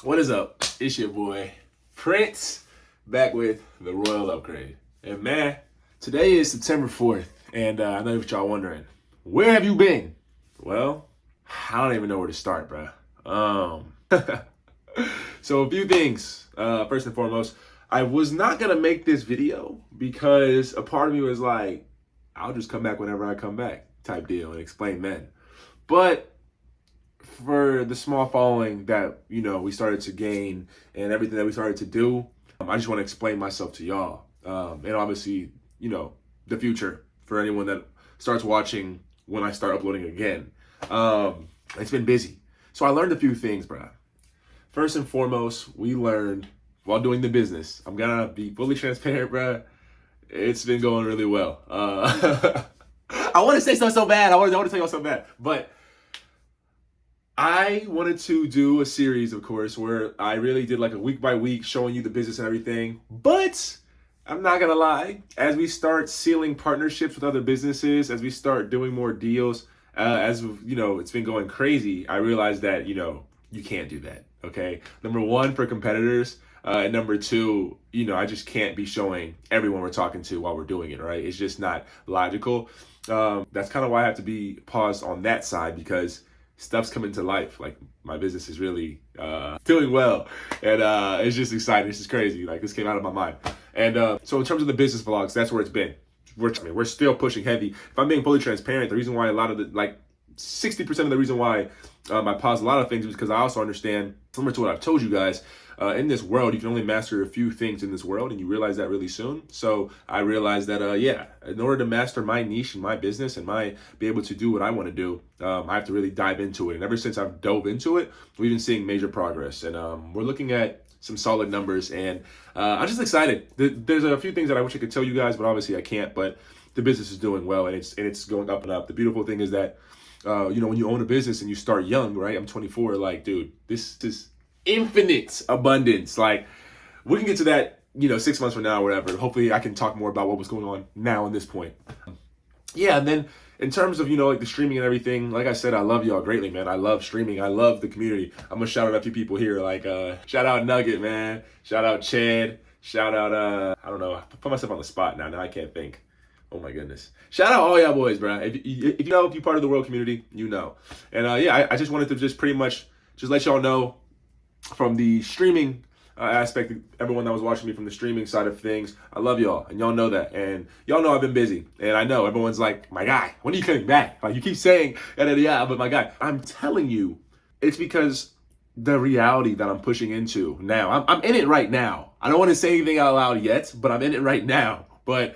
What is up? It's your boy, Prince, back with the Royal Upgrade. And man, today is September 4th, and I know what y'all wondering. Where have you been? Well, I don't even know where to start, bro. So a few things. First and foremost, I was not gonna make this video because a part of me was like, I'll just come back whenever I come back type deal and explain then. But for the small following that, we started to gain and everything that we started to do, I just want to explain myself to y'all. And obviously, the future for anyone that starts watching when I start uploading again. It's been busy. So I learned a few things, bro. First and foremost, we learned while doing the business. I'm gonna be fully transparent, bro. It's been going really well. I want to say so bad. I want to tell y'all so bad, but I wanted to do a series, of course, where I really did like a week by week showing you the business and everything. But I'm not going to lie, as we start sealing partnerships with other businesses, as we start doing more deals, it's been going crazy, I realized that, you can't do that. Okay. Number one, for competitors. And number two, I just can't be showing everyone we're talking to while we're doing it, right? It's just not logical. That's kind of why I have to be paused on that side, because stuff's coming to life. Like, my business is really doing well, and it's just exciting. It's just crazy. Like, this came out of my mind. And so in terms of the business vlogs, that's where it's been. We're still pushing heavy. If I'm being fully transparent, the reason why 60% of the reason why I paused a lot of things is because I also understand, similar to what I've told you guys, in this world, you can only master a few things in this world, and you realize that really soon. So I realized that, in order to master my niche and my business and be able to do what I want to do, I have to really dive into it. And ever since I've dove into it, we've been seeing major progress, and we're looking at some solid numbers, and I'm just excited. There's a few things that I wish I could tell you guys, but obviously I can't. But the business is doing well, and it's going up and up. The beautiful thing is that, when you own a business and you start young, right? I'm 24. Like, dude, this is infinite abundance. Like, we can get to that, 6 months from now or whatever. Hopefully I can talk more about what was going on now in this point. Yeah, and then in terms of, like the streaming and everything, like I said, I love y'all greatly, man. I love streaming. I love the community. I'm gonna shout out a few people here, like shout out Nugget, man. Shout out Chad. Shout out I don't know. I put myself on the spot now. Now I can't think. Oh my goodness. Shout out all y'all boys, bro. If you're part of the world community, And I just wanted to just pretty much just let y'all know from the streaming aspect, everyone that was watching me from the streaming side of things, I love y'all, and y'all know that, and y'all know I've been busy, and I know everyone's like, my guy, when are you coming back? Like, you keep saying, yeah, but my guy, I'm telling you, it's because the reality that I'm pushing into now, I'm in it right now. I don't want to say anything out loud yet, but I'm in it right now, but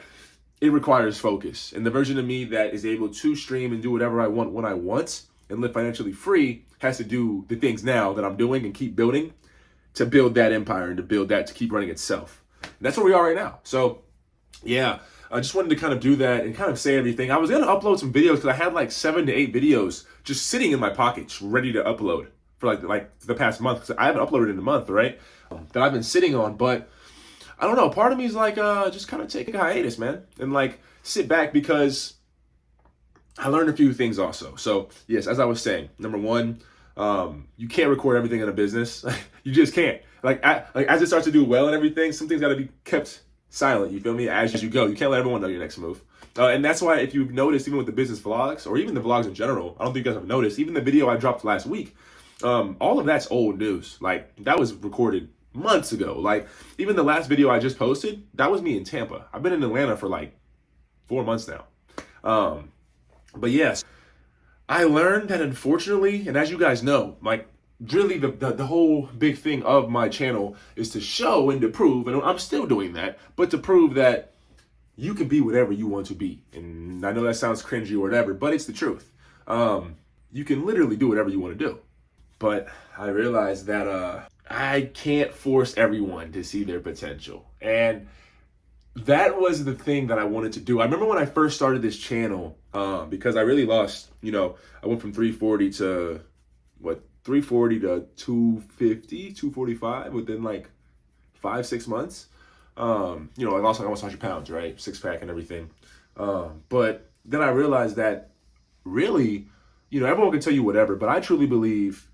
it requires focus, and the version of me that is able to stream and do whatever I want when I want and live financially free has to do the things now that I'm doing and keep building to build that empire and to build that to keep running itself. And that's where we are right now. So yeah, I just wanted to kind of do that and kind of say everything. I was going to upload some videos because I had like 7 to 8 videos just sitting in my pockets ready to upload for like the past month. Because I haven't uploaded in a month, right? That I've been sitting on. But I don't know. Part of me is like, just kind of take a hiatus, man. And like sit back, because I learned a few things also. So yes, as I was saying, number one, you can't record everything in a business. You just can't. Like as it starts to do well and everything, some things got to be kept silent. You feel me? As you go, you can't let everyone know your next move. And that's why, if you've noticed, even with the business vlogs or even the vlogs in general, I don't think you guys have noticed. Even the video I dropped last week, all of that's old news. Like, that was recorded months ago. Like, even the last video I just posted, that was me in Tampa. I've been in Atlanta for like 4 months now. But yes, I learned that, unfortunately, and as you guys know, like, really the whole big thing of my channel is to show and to prove, and I'm still doing that, but to prove that you can be whatever you want to be. And I know that sounds cringy or whatever, but it's the truth. You can literally do whatever you want to do. But I realized that I can't force everyone to see their potential. And that was the thing that I wanted to do. I remember when I first started this channel, because I really lost, I went from 340 to 340 to 250, 245 within like 5-6 months. I lost like almost 100 pounds, right? 6-pack and everything. But then I realized that really, everyone can tell you whatever, but I truly believe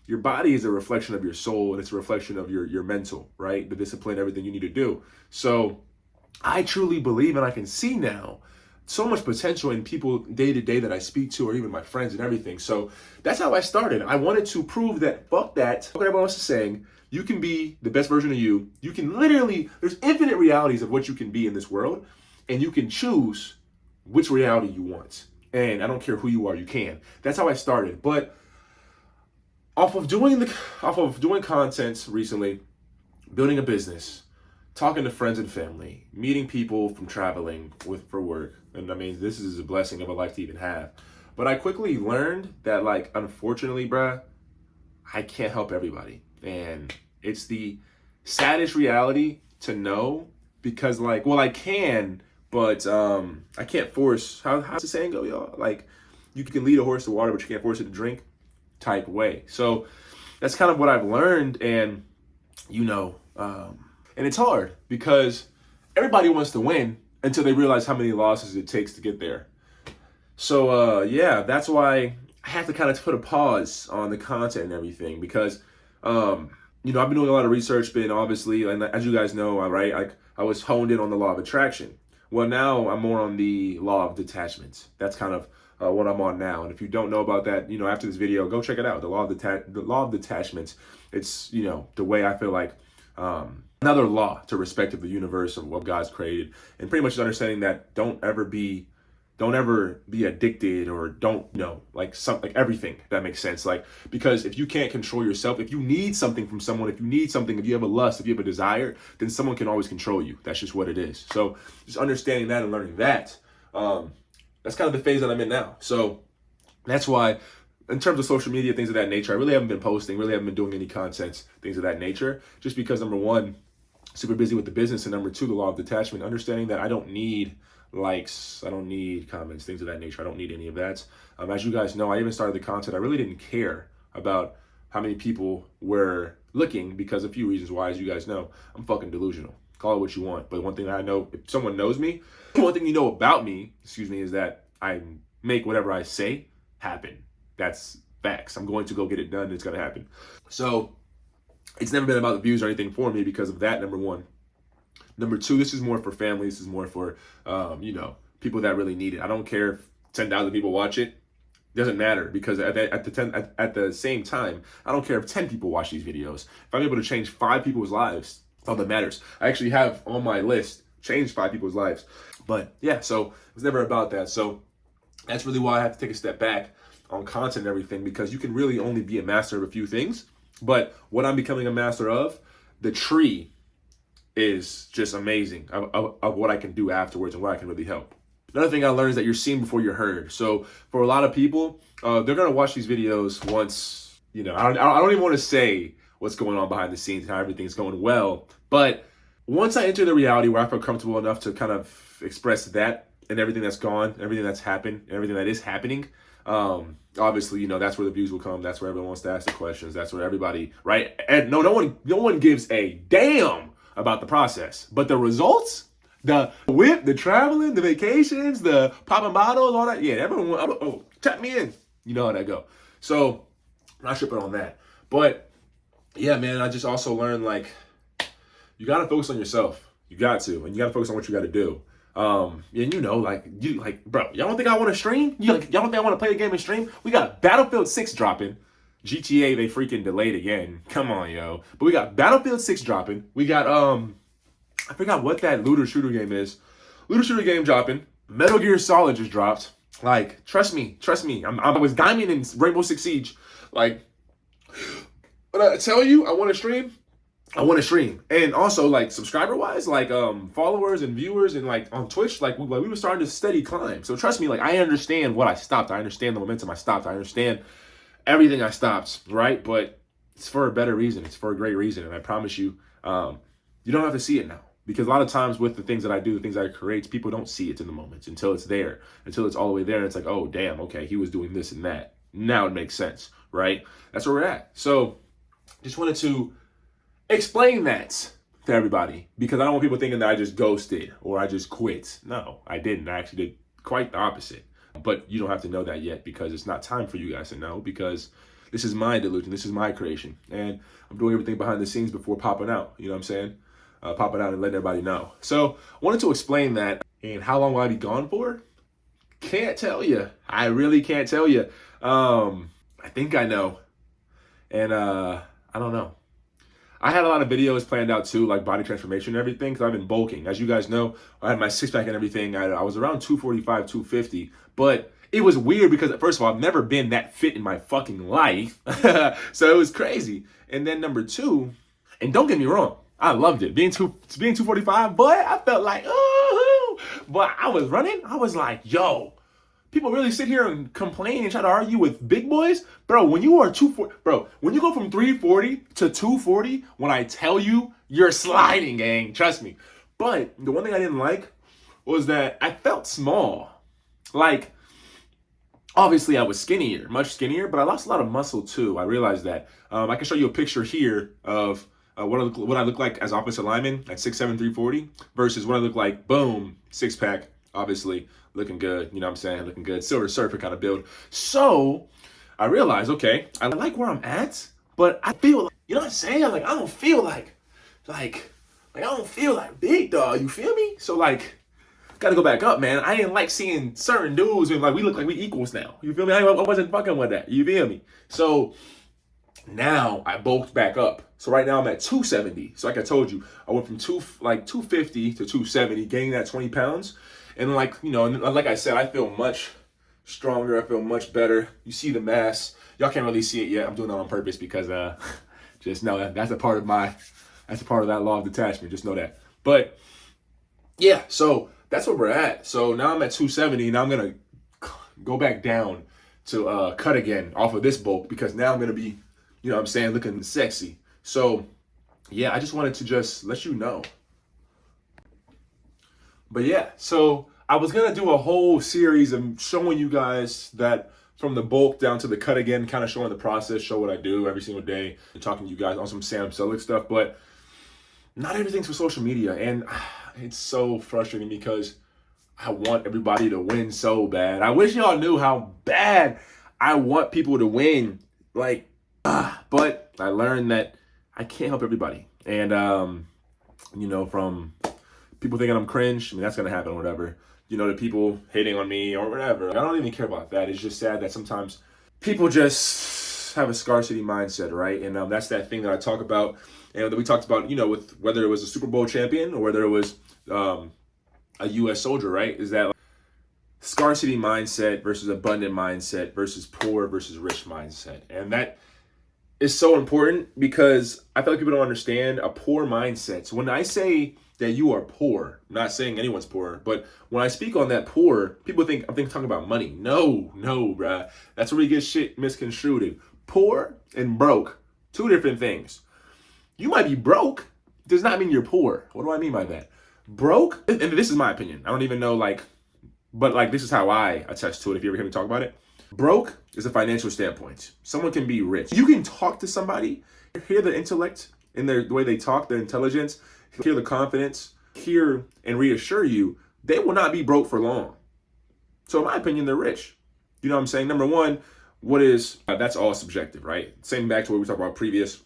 your body is a reflection of your soul, and it's a reflection of your mental, right? The discipline, everything you need to do. So I truly believe, and I can see now so much potential in people day to day that I speak to, or even my friends and everything. So that's how I started. I wanted to prove that fuck that, fuck what everyone else is saying. You can be the best version of you. You can literally, there's infinite realities of what you can be in this world, and you can choose which reality you want. And I don't care who you are, you can. That's how I started. But off of doing content recently, building a business, talking to friends and family, meeting people from traveling for work. And I mean, this is a blessing of a life to even have. But I quickly learned that, like, unfortunately, bruh, I can't help everybody. And it's the saddest reality to know, because, like, well, I can, but I can't force, how's the saying go, y'all? Like, you can lead a horse to water, but you can't force it to drink type way. So that's kind of what I've learned. And, and it's hard because everybody wants to win until they realize how many losses it takes to get there. So, yeah, that's why I have to kind of put a pause on the content and everything, because, I've been doing a lot of research, but obviously, and as you guys know, right, I was honed in on the law of attraction. Well, now I'm more on the law of detachment. That's kind of what I'm on now. And if you don't know about that, after this video, go check it out. The law of detachment. It's, the way I feel like, another law to respect of the universe of what God's created, and pretty much understanding that don't ever be addicted, or don't like everything, if that makes sense. Like, because if you can't control yourself, if you need something from someone, if you have a lust, if you have a desire, then someone can always control you. That's just what it is. So just understanding that and learning that, that's kind of the phase that I'm in now. So that's why, in terms of social media, things of that nature, I really haven't been posting, really haven't been doing any content, things of that nature, just because, number one, super busy with the business, and number two, the law of detachment, understanding that I don't need likes, I don't need comments, things of that nature. I don't need any of that. As you guys know, I even started the content. I really didn't care about how many people were looking, because a few reasons why, as you guys know, I'm fucking delusional. Call it what you want. But one thing I know, if someone knows me, one thing you know about me, is that I make whatever I say happen. That's facts. I'm going to go get it done. It's going to happen. So it's never been about the views or anything for me because of that, number one. Number two, this is more for family. This is more for, people that really need it. I don't care if 10,000 people watch it. It doesn't matter, because at the same time, I don't care if 10 people watch these videos. If I'm able to change 5 people's lives, that's all that matters. I actually have on my list changed 5 people's lives. But yeah, so it was never about that. So that's really why I have to take a step back on content and everything, because you can really only be a master of a few things. But what I'm becoming a master of, the tree, is just amazing of what I can do afterwards and what I can really help. Another thing I learned is that you're seen before you're heard. So for a lot of people, they're going to watch these videos once, I don't even want to say what's going on behind the scenes, how everything's going well. But once I enter the reality where I feel comfortable enough to kind of express that and everything that's gone, everything that's happened, everything that is happening, obviously, that's where the views will come. That's where everyone wants to ask the questions. That's where everybody, right? And no one gives a damn about the process, but the results, the whip, the traveling, the vacations, the popping bottles, all that. Yeah, everyone, tap me in. You know how that go. So I'm not tripping on that. But yeah, man, I just also learned, like, you got to focus on yourself. You got to, and you got to focus on what you got to do. And bro, y'all don't think I want to stream? Y'all don't think I want to play the game and stream? We got Battlefield 6 dropping. GTA, they freaking delayed again. Come on, yo. But we got Battlefield 6 dropping. We got, I forgot what that looter shooter game is. Looter shooter game dropping. Metal Gear Solid just dropped. Like, trust me. I was diamond in Rainbow Six Siege. Like, but I tell you, I want to stream. And also, like, subscriber-wise, like, followers and viewers, and, like, on Twitch, we were starting to steady climb. So trust me, like, I understand what I stopped. I understand the momentum I stopped. I understand everything I stopped, right? But it's for a better reason. It's for a great reason. And I promise you, you don't have to see it now. Because a lot of times with the things that I do, the things I create, people don't see it in the moment until it's there, until it's all the way there. And it's like, oh, damn, okay, he was doing this and that. Now it makes sense, right? That's where we're at. So just wanted to explain that to everybody, because I don't want people thinking that I just ghosted or I just quit. No, I didn't. I actually did quite the opposite. But you don't have to know that yet, because it's not time for you guys to know, because This is my delusion. This is my creation. And I'm doing everything behind the scenes before popping out. You know what I'm saying? Popping out and letting everybody know. So I wanted to explain that. And how long will I be gone for? Can't tell you. I really can't tell you. I think I know. And I don't know. I had a lot of videos planned out too, like body transformation and everything, because I've been bulking. As you guys know, I had my six pack and everything. I was around 245, 250. But it was weird because, first of all, I've never been that fit in my fucking life. So it was crazy. And then number two, and don't get me wrong, I loved it. Being 245, but I felt like, oh, but I was running. I was like, yo, people really sit here and complain and try to argue with big boys? Bro, when you are 240, bro, when you go from 340 to 240, when I tell you, you're sliding, gang. Trust me. But the one thing I didn't like was that I felt small. Like, obviously I was skinnier, much skinnier, but I lost a lot of muscle too. I realized that. I can show you a picture here of what I look like as offensive lineman at 6'7", 340 versus what I look like, boom, six pack, obviously. Looking good, you know what I'm saying? Looking good. Silver Surfer kind of build. So I realized, okay, I like where I'm at, but I feel, you know what I'm saying? Like, I don't feel like I don't feel like big dog. You feel me? So like, gotta go back up, man. I didn't like seeing certain dudes and like we look like we equals now. You feel me? I wasn't fucking with that. You feel me? So now I bulked back up. So right now I'm at 270. So like I told you, I went from 250 to 270, gaining that 20 pounds. And like, you know, like I said, I feel much stronger. I feel much better. You see the mass. Y'all can't really see it yet. I'm doing that on purpose because just know that's a part of that law of detachment. Just know that. But yeah, so that's where we're at. So now I'm at 270. Now I'm gonna go back down to cut again off of this bulk because now I'm gonna be, you know what I'm saying, looking sexy. So yeah, I just wanted to just let you know. But yeah, so I was going to do a whole series of showing you guys that from the bulk down to the cut again, kind of showing the process, show what I do every single day, and talking to you guys on some Sam Selleck stuff. But not everything's for social media. And it's so frustrating because I want everybody to win so bad. I wish y'all knew how bad I want people to win. Like, but I learned that I can't help everybody. And, you know, from people thinking I'm cringe, I mean, that's going to happen or whatever. You know, the people hating on me or whatever. I don't even care about that. It's just sad that sometimes people just have a scarcity mindset, right? And that's that thing that I talk about and that we talked about, you know, with whether it was a Super Bowl champion or whether it was a U.S. soldier, right? Is that like, scarcity mindset versus abundant mindset versus poor versus rich mindset. And that is so important because I feel like people don't understand a poor mindset. So when I say that you are poor, I'm not saying anyone's poor, but when I speak on that poor, people think I'm talking about money. No, bruh. That's where we get shit misconstrued. Poor and broke, two different things. You might be broke, does not mean you're poor. What do I mean by that? Broke, and this is my opinion. I don't even know, but this is how I attest to it if you ever hear me talk about it. Broke is a financial standpoint. Someone can be rich. You can talk to somebody, hear the intellect in the way they talk, their intelligence, hear the confidence, hear and reassure you, they will not be broke for long. So in my opinion, they're rich. You know what I'm saying? Number one, that's all subjective, right? Same back to what we talked about previous,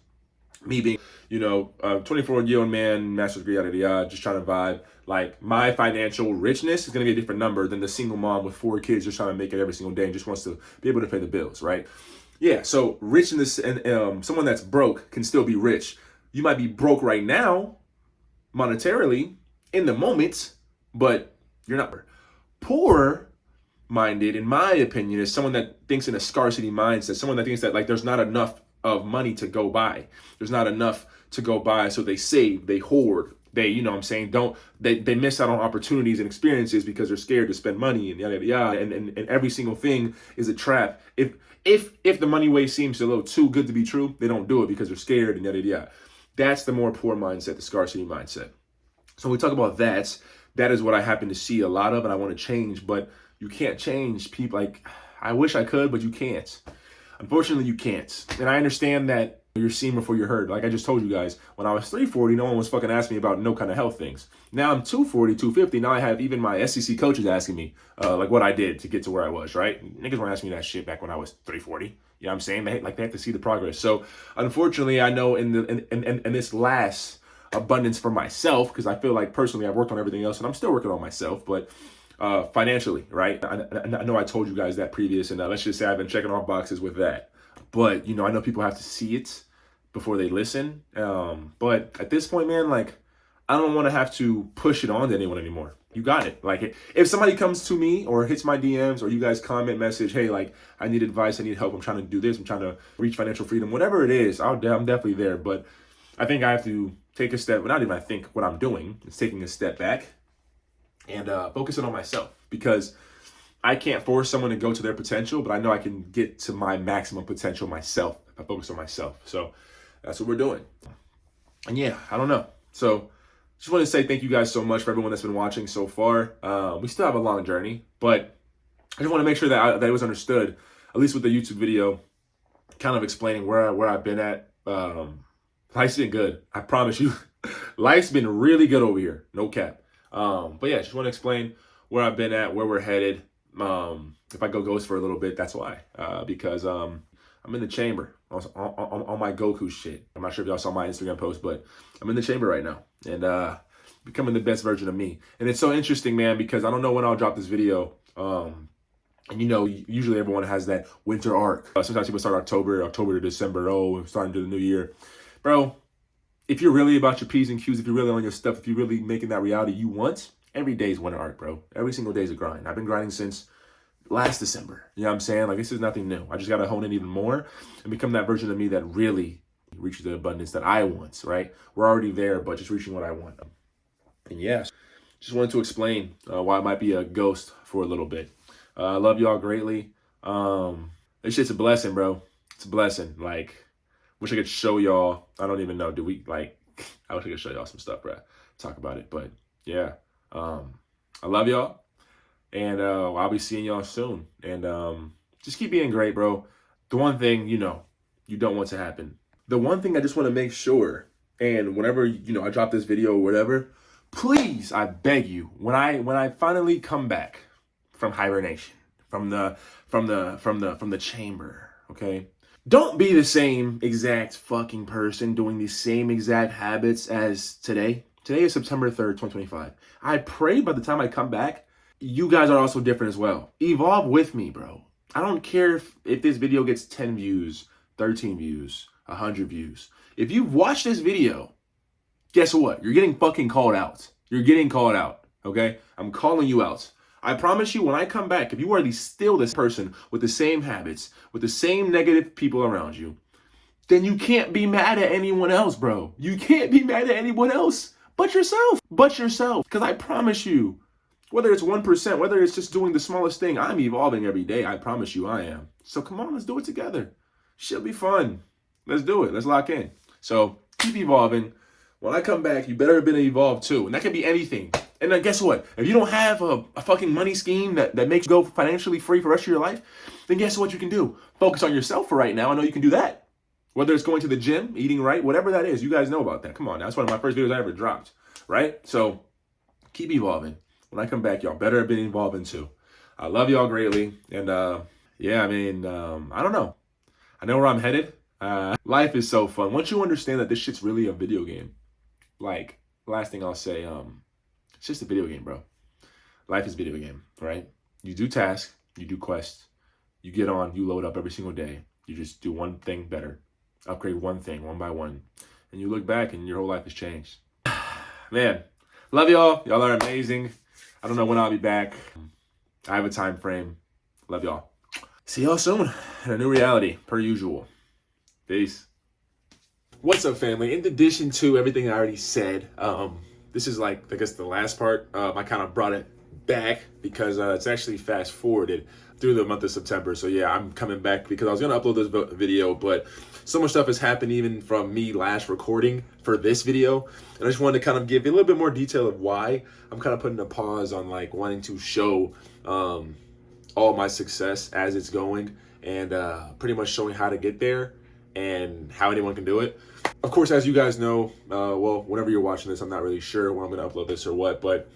me being, you know, 24-year-old man, master's degree, yada, yada, just trying to vibe. Like, my financial richness is going to be a different number than the single mom with 4 kids just trying to make it every single day and just wants to be able to pay the bills, right? Yeah, so rich in this, and someone that's broke can still be rich. You might be broke right now, monetarily, in the moment, but you're not. Poor minded, in my opinion, is someone that thinks in a scarcity mindset, someone that thinks that like there's not enough of money to go by. There's not enough to go by, so they save, they hoard, they, you know what I'm saying, they miss out on opportunities and experiences because they're scared to spend money and yada yada yada, and every single thing is a trap. If the money way seems a little too good to be true, they don't do it because they're scared and yada yada yada. That's the more poor mindset, the scarcity mindset. So when we talk about that is what I happen to see a lot of, and I want to change, but you can't change people. Like, I wish I could, but you can't. Unfortunately, you can't. And I understand that You're seen before you're heard. Like I just told you guys, when I was 340, no one was fucking asking me about no kind of health things. Now I'm 240, 250. Now I have even my SEC coaches asking me like what I did to get to where I was, right? Niggas weren't asking me that shit back when I was 340. You know what I'm saying? They have to see the progress. So unfortunately, I know in this last abundance for myself, because I feel like personally I've worked on everything else and I'm still working on myself, but financially, right? I know I told you guys that previous, and let's just say I've been checking off boxes with that. But, you know, I know people have to see it before they listen. But at this point, man, like, I don't want to have to push it on to anyone anymore. You got it. Like, if somebody comes to me or hits my DMs or you guys comment message, hey, like, I need advice, I need help, I'm trying to do this, I'm trying to reach financial freedom, whatever it is, I'm definitely there. But I think I have to take a step, not even I think, what I'm doing is taking a step back and focusing on myself, because I can't force someone to go to their potential, but I know I can get to my maximum potential myself if I focus on myself. So that's what we're doing. And yeah, I don't know. So just want to say thank you guys so much for everyone that's been watching so far. We still have a long journey, but I just want to make sure that it was understood, at least with the YouTube video, kind of explaining where I've been at. Life's been good. I promise you. Life's been really good over here. No cap. But yeah, just want to explain where I've been at, where we're headed. If I go ghost for a little bit, that's why. Because I'm in the chamber on my Goku shit. I'm not sure if y'all saw my Instagram post, but I'm in the chamber right now and becoming the best version of me. And it's so interesting, man, because I don't know when I'll drop this video. And you know, usually everyone has that winter arc. Sometimes people start October to December. Oh, we're starting to the new year. Bro, if you're really about your P's and Q's, if you're really on your stuff, if you're really making that reality you want, every day is winter arc, bro. Every single day is a grind. I've been grinding since last December. You know what I'm saying? Like, this is nothing new. I just got to hone in even more and become that version of me that really reaches the abundance that I want, right? We're already there, but just reaching what I want. And yes, just wanted to explain why I might be a ghost for a little bit. I love y'all greatly. This shit's a blessing, bro. It's a blessing. Like, wish I could show y'all. I don't even know. I wish I could show y'all some stuff, bro. Talk about it. But yeah. I love y'all, and I'll be seeing y'all soon. And just keep being great, bro. The one thing you don't want to happen. The one thing I just want to make sure, and whenever I drop this video or whatever, please, I beg you, when I finally come back from hibernation, from the chamber, okay, don't be the same exact fucking person doing the same exact habits as today. Today is September 3rd, 2025. I pray by the time I come back, you guys are also different as well. Evolve with me, bro. I don't care if this video gets 10 views, 13 views, 100 views. If you've watched this video, guess what? You're getting fucking called out. You're getting called out, okay? I'm calling you out. I promise you, when I come back, if you are still this person with the same habits, with the same negative people around you, then you can't be mad at anyone else, bro. You can't be mad at anyone else. But yourself. Because I promise you, whether it's 1%, whether it's just doing the smallest thing, I'm evolving every day. I promise you I am. So come on, let's do it together. Should be fun. Let's do it. Let's lock in. So keep evolving. When I come back, you better have been evolved too. And that can be anything. And then guess what? If you don't have a fucking money scheme that makes you go financially free for the rest of your life, then guess what you can do? Focus on yourself for right now. I know you can do that. Whether it's going to the gym, eating right, whatever that is, you guys know about that. Come on, that's one of my first videos I ever dropped, right? So keep evolving. When I come back, y'all better have been evolving too. I love y'all greatly. And yeah, I mean, I don't know. I know where I'm headed. Life is so fun. Once you understand that this shit's really a video game, like, last thing I'll say, it's just a video game, bro. Life is a video game, right? You do tasks, you do quests, you get on, you load up every single day. You just do one thing better. Upgrade one thing, one by one. And you look back and your whole life has changed. Man, love y'all. Y'all are amazing. I don't know when I'll be back. I have a time frame. Love y'all. See y'all soon in a new reality, per usual. Peace. What's up, family? In addition to everything I already said, this is like, I guess, the last part. I kind of brought it back because it's actually fast forwarded through the month of September. So yeah, I'm coming back because I was gonna upload this video, but so much stuff has happened even from me last recording for this video. And I just wanted to kind of give you a little bit more detail of why I'm kind of putting a pause on like wanting to show all my success as it's going and pretty much showing how to get there and how anyone can do it. Of course, as you guys know, well, whenever you're watching this, I'm not really sure when I'm going to upload this or what, but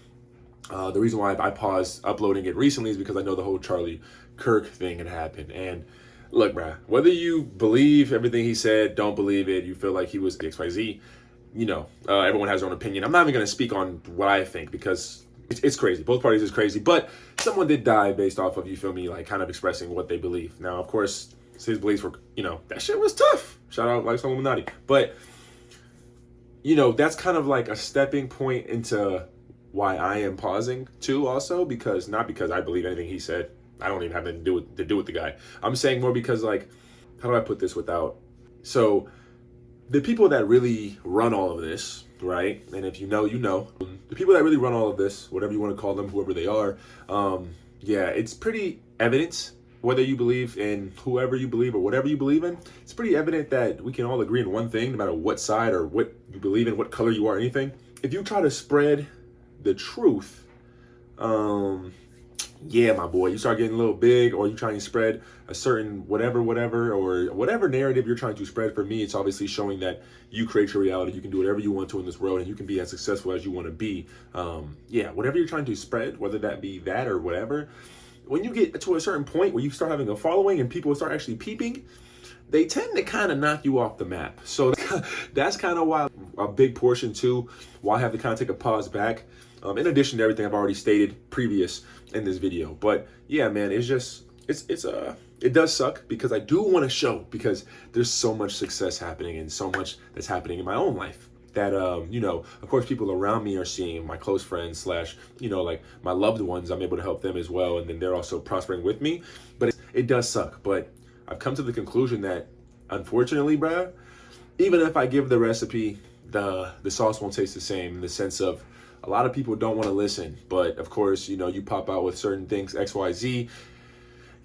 the reason why I paused uploading it recently is because I know the whole Charlie Kirk thing had happened. And look, bruh, whether you believe everything he said, don't believe it, you feel like he was XYZ, everyone has their own opinion. I'm not even going to speak on what I think because it's crazy. Both parties is crazy, but someone did die based off of, you feel me, like kind of expressing what they believe. Now, of course, his beliefs were, that shit was tough. Shout out like Illuminati. But, that's kind of like a stepping point into why I am pausing too also, because not because I believe anything he said. I don't even have anything to do with the guy. I'm saying more because, like, how do I put this without? So the people that really run all of this, right? And if you know, the people that really run all of this, whatever you want to call them, whoever they are, it's pretty evident, whether you believe in whoever you believe or whatever you believe in, it's pretty evident that we can all agree in one thing, no matter what side or what you believe in, what color you are, anything. If you try to spread the truth, my boy, you start getting a little big, or you trying to spread a certain whatever, or whatever narrative you're trying to spread. For me, it's obviously showing that you create your reality. You can do whatever you want to in this world, and you can be as successful as you want to be. Whatever you're trying to spread, whether that be that or whatever, when you get to a certain point where you start having a following and people start actually peeping, they tend to kind of knock you off the map. So that's kind of why a big portion too, why I have to kind of take a pause back. In addition to everything I've already stated previous in this video. But yeah, man, it does suck because I do want to show, because there's so much success happening and so much that's happening in my own life that, of course, people around me are seeing, my close friends / like my loved ones, I'm able to help them as well. And then they're also prospering with me, but it does suck. But I've come to the conclusion that, unfortunately, bruh, even if I give the recipe, the sauce won't taste the same, in the sense of, a lot of people don't want to listen, but of course, you pop out with certain things, XYZ,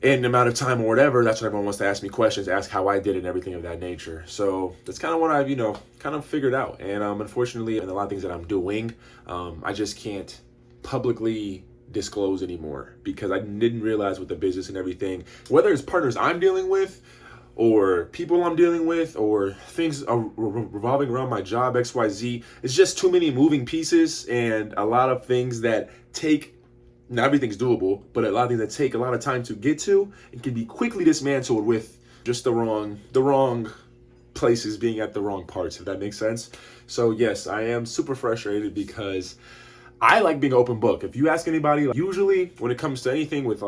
in an amount of time or whatever. That's when everyone wants to ask me questions, ask how I did it and everything of that nature. So that's kind of what I've, kind of figured out. And unfortunately, in a lot of things that I'm doing, I just can't publicly disclose anymore, because I didn't realize with the business and everything, whether it's partners I'm dealing with, or people I'm dealing with, or things are revolving around my job, XYZ. It's just too many moving pieces and a lot of things that not everything's doable, but a lot of things that take a lot of time to get to and can be quickly dismantled with just the wrong places being at the wrong parts, if that makes sense. So yes, I am super frustrated because I like being an open book. If you ask anybody, usually when it comes to anything with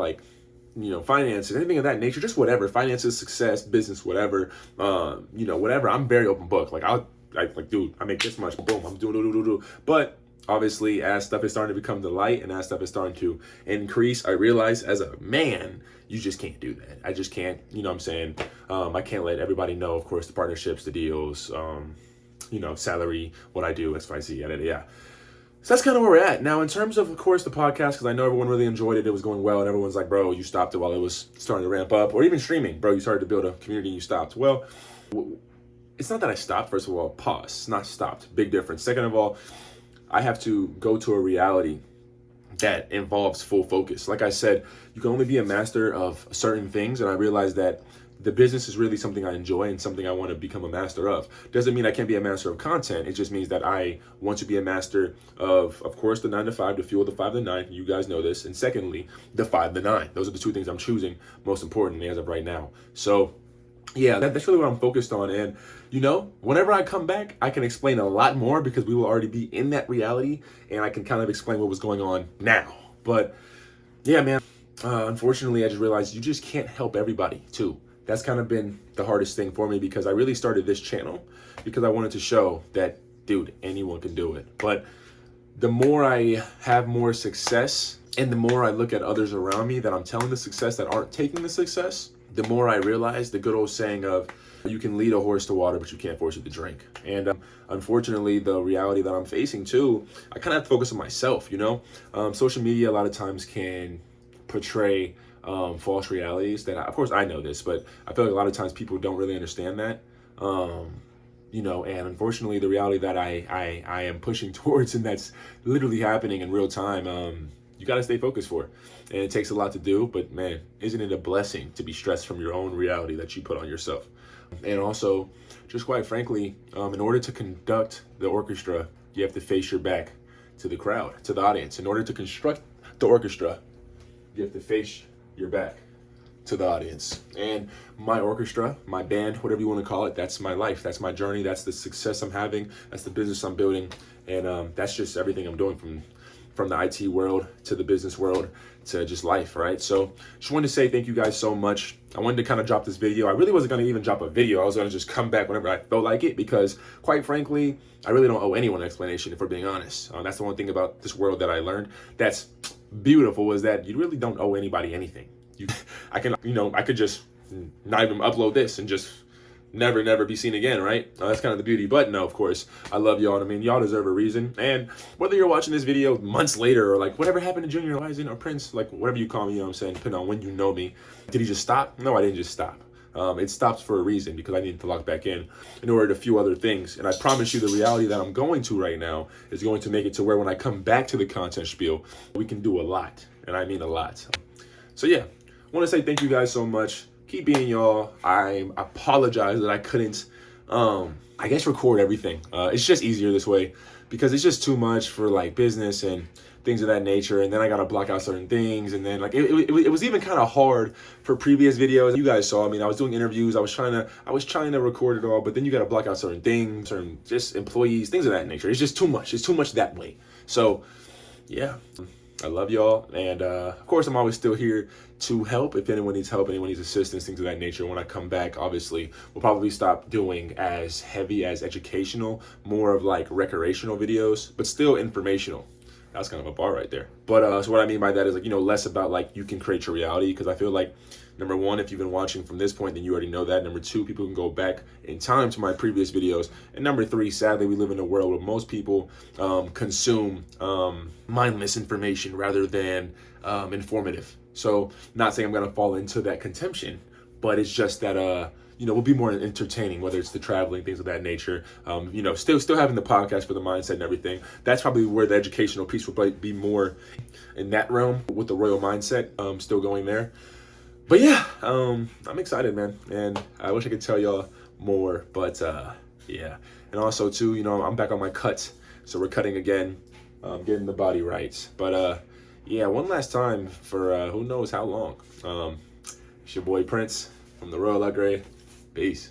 finances, anything of that nature, just whatever, finances, success, business, whatever, whatever, I'm very open book. Dude, I make this much, boom, I'm doing. But obviously, as stuff is starting to become the light and as stuff is starting to increase, I realize as a man, you just can't do that. I just can't, what I'm saying? I can't let everybody know, of course, the partnerships, the deals, salary, what I do, XYZ, yeah. So that's kind of where we're at. Now, in terms of course, the podcast, because I know everyone really enjoyed it. It was going well, and everyone's like, bro, you stopped it while it was starting to ramp up. Or even streaming, bro, you started to build a community and you stopped. Well, it's not that I stopped. First of all, pause, not stopped. Big difference. Second of all, I have to go to a reality that involves full focus. Like I said, you can only be a master of certain things, and I realized that the business is really something I enjoy and something I want to become a master of. Doesn't mean I can't be a master of content. It just means that I want to be a master of course, the 9 to 5 to fuel the 5 to 9. You guys know this. And secondly, the 5 to 9. Those are the two things I'm choosing most importantly as of right now. So yeah, that's really what I'm focused on. And whenever I come back, I can explain a lot more because we will already be in that reality and I can kind of explain what was going on now. But yeah, man, unfortunately, I just realized you just can't help everybody too. That's kind of been the hardest thing for me, because I really started this channel because I wanted to show that, dude, anyone can do it. But the more I have more success and the more I look at others around me that I'm telling the success that aren't taking the success, the more I realize the good old saying of, you can lead a horse to water, but you can't force it to drink. And unfortunately, the reality that I'm facing too, I kind of have to focus on myself, Social media a lot of times can portray false realities that, of course, I know this, but I feel like a lot of times people don't really understand that. And unfortunately, the reality that I am pushing towards, and that's literally happening in real time, you got to stay focused for. And it takes a lot to do, but man, isn't it a blessing to be stressed from your own reality that you put on yourself? And also, just quite frankly, in order to conduct the orchestra, you have to face your back to the crowd, to the audience. In order to construct the orchestra, you have to face your back to the audience. And my orchestra, my band, whatever you want to call it, that's my life. That's my journey. That's the success I'm having. That's the business I'm building. And that's just everything I'm doing from the IT world to the business world to just life, right? So just wanted to say thank you guys so much. I wanted to kind of drop this video. I really wasn't going to even drop a video. I was going to just come back whenever I felt like it, because quite frankly, I really don't owe anyone an explanation, if we're being honest. That's the one thing about this world that I learned that's beautiful, is that you really don't owe anybody anything. I could just not even upload this and just never be seen again, right? That's kind of the beauty. But no, of course, I love y'all. I mean, y'all deserve a reason. And whether you're watching this video months later, or like whatever happened to Junior Lizen or Prince, like whatever you call me, you know what I'm saying, depending on when you know me. Did he just stop? No, I didn't just stop. It stops for a reason, because I need to log back in order to few other things. And I promise you, the reality that I'm going to right now is going to make it to where when I come back to the content spiel, we can do a lot. And I mean a lot. So yeah, I want to say thank you guys so much. Keep being y'all. I apologize that I couldn't, I guess, record everything. It's just easier this way, because it's just too much for like business and things of that nature. And then I got to block out certain things. And then like, it was even kind of hard for previous videos. You guys saw, I mean, I was doing interviews. I was trying to record it all, but then you got to block out certain things, certain just employees, things of that nature. It's just too much. It's too much that way. So yeah. I love y'all, and of course I'm always still here to help if anyone needs help, anyone needs assistance, things of that nature. When I come back, obviously we'll probably stop doing as heavy as educational, more of like recreational videos, but still informational. That's kind of a bar right there. But so what I mean by that is, like, less about like you can create your reality, because I feel like, number one, if you've been watching from this point, then you already know that. Number two, people can go back in time to my previous videos. And number three, sadly, we live in a world where most people consume mindless information rather than informative. So not saying I'm going to fall into that consumption, but it's just that, we'll be more entertaining, whether it's the traveling, things of that nature. Still having the podcast for the mindset and everything. That's probably where the educational piece will be more in that realm, with the royal mindset still going there. But yeah, I'm excited, man, and I wish I could tell y'all more, but yeah. And also too, I'm back on my cuts, so we're cutting again, getting the body right. But yeah, one last time for who knows how long. It's your boy Prince from the Royal Upgrade. Peace.